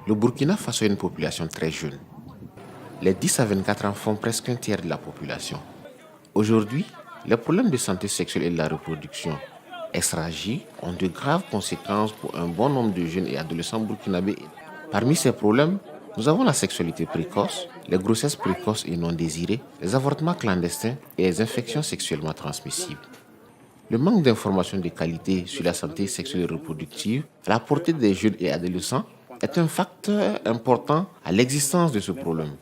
Le Burkina Faso a une population très jeune. Les 10 à 24 ans font presque un tiers de la population. Aujourd'hui, les problèmes de santé sexuelle et de la reproduction extra-J ont de graves conséquences pour un bon nombre de jeunes et adolescents burkinabés. Parmi ces problèmes, nous avons la sexualité précoce, les grossesses précoces et non désirées, les avortements clandestins et les infections sexuellement transmissibles. Le manque d'informations de qualité sur la santé sexuelle et reproductive à la portée des jeunes et adolescents est un facteur important à l'existence de ce problème.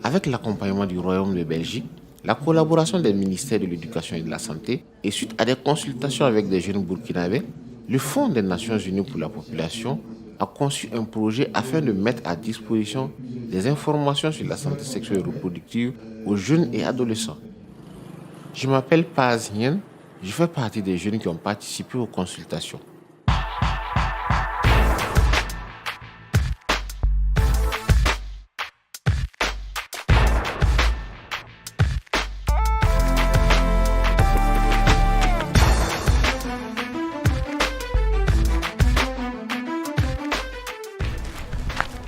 Avec l'accompagnement du Royaume de Belgique, la collaboration des ministères de l'Éducation et de la Santé et suite à des consultations avec des jeunes burkinabés, le Fonds des Nations Unies pour la population a conçu un projet afin de mettre à disposition des informations sur la santé sexuelle et reproductive aux jeunes et adolescents. Je m'appelle Paz Hien, je fais partie des jeunes qui ont participé aux consultations.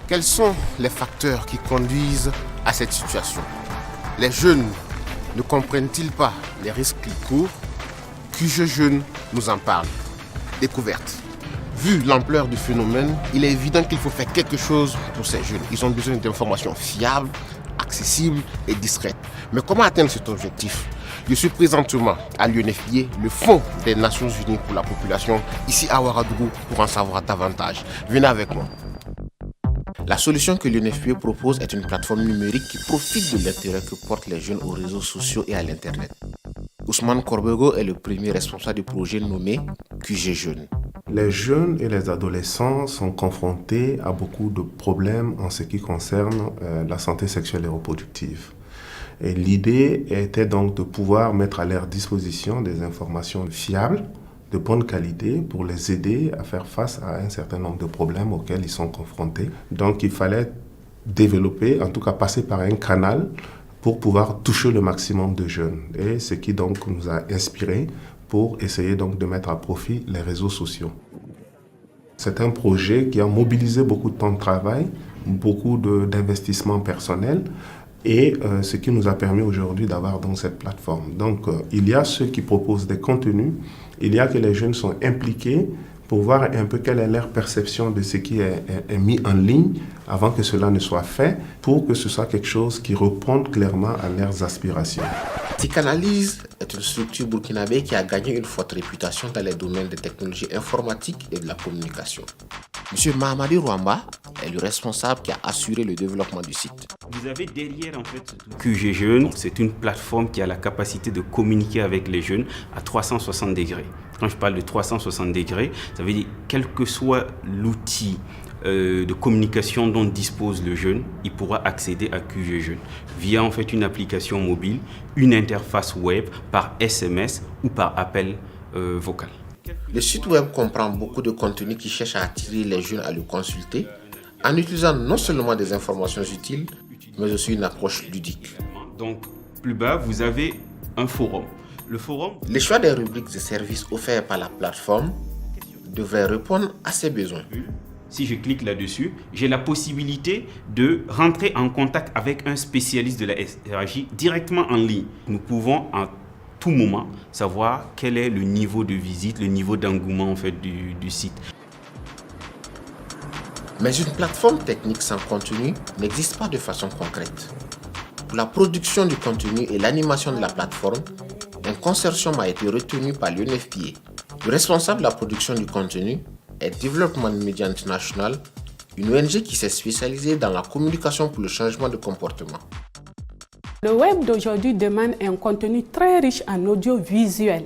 Quels sont les facteurs qui conduisent à cette situation? Les jeunes ne comprennent-ils pas les risques qu'ils courent? QG Jeunes nous en parle. Découverte. Vu l'ampleur du phénomène, il est évident qu'il faut faire quelque chose pour ces jeunes. Ils ont besoin d'informations fiables, accessibles et discrètes. Mais comment atteindre cet objectif? Je suis présentement à l'UNFPA, le Fonds des Nations Unies pour la population, ici à Ouagadougou, pour en savoir davantage. Venez avec moi. La solution que l'UNFPA propose est une plateforme numérique qui profite de l'intérêt que portent les jeunes aux réseaux sociaux et à l'Internet. Ousmane Korbego est le premier responsable du projet nommé QG Jeunes. Les jeunes et les adolescents sont confrontés à beaucoup de problèmes en ce qui concerne la santé sexuelle et reproductive. Et l'idée était donc de pouvoir mettre à leur disposition des informations fiables, de bonne qualité, pour les aider à faire face à un certain nombre de problèmes auxquels ils sont confrontés. Donc il fallait développer, en tout cas passer par un canal pour pouvoir toucher le maximum de jeunes. Et ce qui donc nous a inspiré pour essayer donc de mettre à profit les réseaux sociaux. C'est un projet qui a mobilisé beaucoup de temps de travail, beaucoup d'investissements personnels, et ce qui nous a permis aujourd'hui d'avoir donc cette plateforme. Donc il y a ceux qui proposent des contenus, il y a que les jeunes sont impliqués pour voir un peu quelle est leur perception de ce qui est mis en ligne avant que cela ne soit fait, pour que ce soit quelque chose qui réponde clairement à leurs aspirations. Psychanalyse est une structure burkinabé qui a gagné une forte réputation dans les domaines des technologies informatiques et de la communication. M. Mahamadou Rwamba est le responsable qui a assuré le développement du site. Vous avez derrière en fait QG Jeunes, c'est une plateforme qui a la capacité de communiquer avec les jeunes à 360 degrés. Quand je parle de 360 degrés, ça veut dire quel que soit l'outil de communication dont dispose le jeune, il pourra accéder à QG Jeunes via en fait une application mobile, une interface web, par SMS ou par appel vocal. Le site web comprend beaucoup de contenus qui cherchent à attirer les jeunes à le consulter en utilisant non seulement des informations utiles, mais aussi une approche ludique. Donc, plus bas, vous avez un forum. Le forum... Les choix des rubriques et services offerts par la plateforme devraient répondre à ces besoins. Si je clique là-dessus, j'ai la possibilité de rentrer en contact avec un spécialiste de la SRJ directement en ligne. Nous pouvons en tout moment savoir quel est le niveau de visite, le niveau d'engouement en fait du site. Mais une plateforme technique sans contenu n'existe pas de façon concrète. Pour la production du contenu et l'animation de la plateforme, un consortium a été retenu par l'UNFPA. Le responsable de la production du contenu est Development Media International, une ONG qui s'est spécialisée dans la communication pour le changement de comportement. Le web d'aujourd'hui demande un contenu très riche en audiovisuel.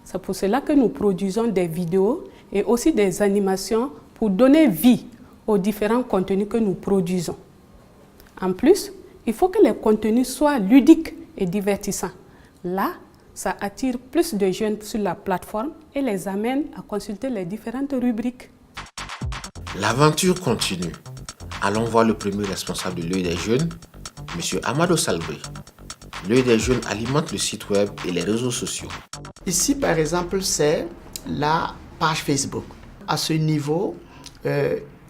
C'est pour cela que nous produisons des vidéos et aussi des animations pour donner vie aux différents contenus que nous produisons. En plus, il faut que les contenus soient ludiques et divertissants. Là, ça attire plus de jeunes sur la plateforme et les amène à consulter les différentes rubriques. L'aventure continue. Allons voir le premier responsable de l'œil des jeunes, M. Amadou Salbri. L'œil des jeunes alimente le site web et les réseaux sociaux. Ici, par exemple, c'est la page Facebook. À ce niveau,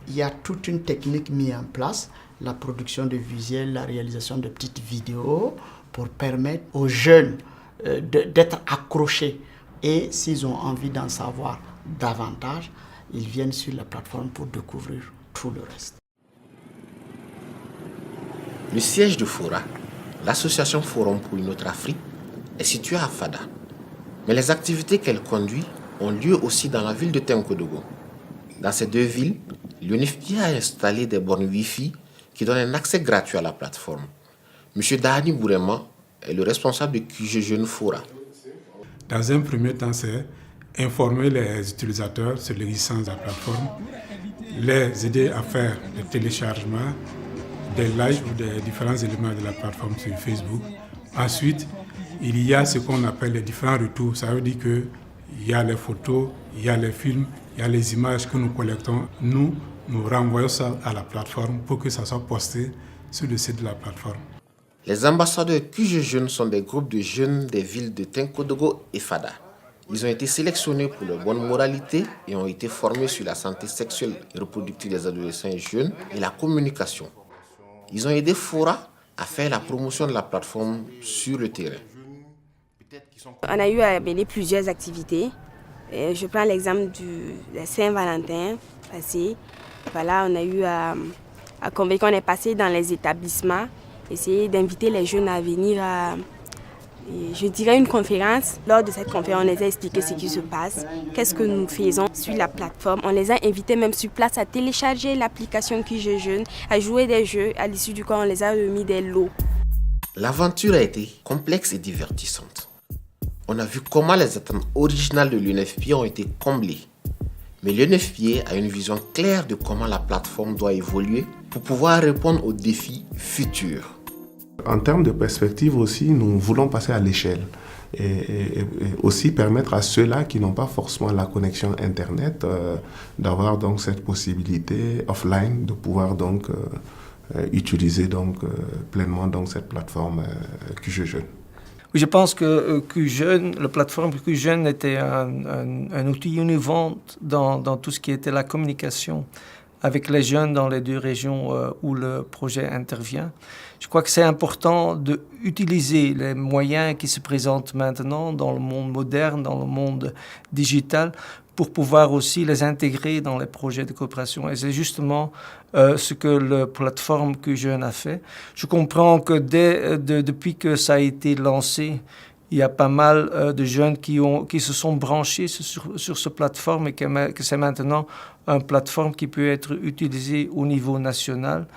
il y a toute une technique mise en place, la production de visuels, la réalisation de petites vidéos pour permettre aux jeunes d'être accrochés. Et s'ils ont envie d'en savoir davantage, ils viennent sur la plateforme pour découvrir tout le reste. Le siège de Fora, l'association Forum pour une autre Afrique, est situé à Fada. Mais les activités qu'elle conduit ont lieu aussi dans la ville de Tenkodogo. Dans ces deux villes, l'UNFPA a installé des bornes Wi-Fi qui donnent un accès gratuit à la plateforme. M. Dahani Bourema est le responsable de QG Jeunes Fora. Dans un premier temps, c'est informer les utilisateurs sur l'existence de la plateforme, les aider à faire le téléchargement des lives ou des différents éléments de la plateforme sur Facebook. Ensuite, il y a ce qu'on appelle les différents retours. Ça veut dire qu'il y a les photos, il y a les films, il y a les images que nous collectons. Nous renvoyons ça à la plateforme pour que ça soit posté sur le site de la plateforme. Les ambassadeurs QG Jeunes sont des groupes de jeunes des villes de Tenkodogo et Fada. Ils ont été sélectionnés pour leur bonne moralité et ont été formés sur la santé sexuelle et reproductive des adolescents et jeunes et la communication. Ils ont aidé Fora à faire la promotion de la plateforme sur le terrain. On a eu à mener plusieurs activités. Je prends l'exemple de Saint-Valentin passé. Voilà, on a eu à convaincre, on est passé dans les établissements, essayer d'inviter les jeunes à venir à, je dirais, une conférence. Lors de cette conférence, on les a expliqué ce qui se passe, qu'est-ce que nous faisons sur la plateforme. On les a invités même sur place à télécharger l'application QG Jeunes, à jouer des jeux, à l'issue du quoi on les a remis des lots. L'aventure a été complexe et divertissante. On a vu comment les attentes originales de l'UNFPA ont été comblées. Mais l'UNFPA a une vision claire de comment la plateforme doit évoluer pour pouvoir répondre aux défis futurs. En termes de perspective aussi, nous voulons passer à l'échelle et aussi permettre à ceux-là qui n'ont pas forcément la connexion Internet d'avoir donc cette possibilité offline de pouvoir donc utiliser donc pleinement donc cette plateforme QG Jeunes. Je pense que la plateforme QJeune était un outil innovant dans tout ce qui était la communication avec les jeunes dans les deux régions où le projet intervient. Je crois que c'est important d'utiliser les moyens qui se présentent maintenant dans le monde moderne, dans le monde digital, pour pouvoir aussi les intégrer dans les projets de coopération. Et c'est justement ce que la plateforme QJeune a fait. Je comprends que depuis que ça a été lancé, il y a pas mal de jeunes qui se sont branchés sur cette plateforme et que c'est maintenant une plateforme qui peut être utilisée au niveau national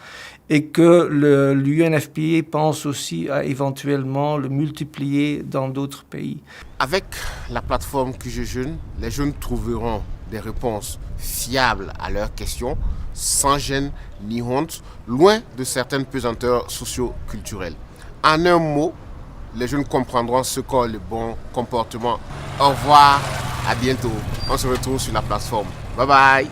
et que l'UNFPA pense aussi à éventuellement le multiplier dans d'autres pays. Avec la plateforme QG Jeunes, les jeunes trouveront des réponses fiables à leurs questions, sans gêne ni honte, loin de certaines pesanteurs socio-culturelles. En un mot, les jeunes comprendront ce qu'est le bon comportement. Au revoir, à bientôt. On se retrouve sur la plateforme. Bye bye.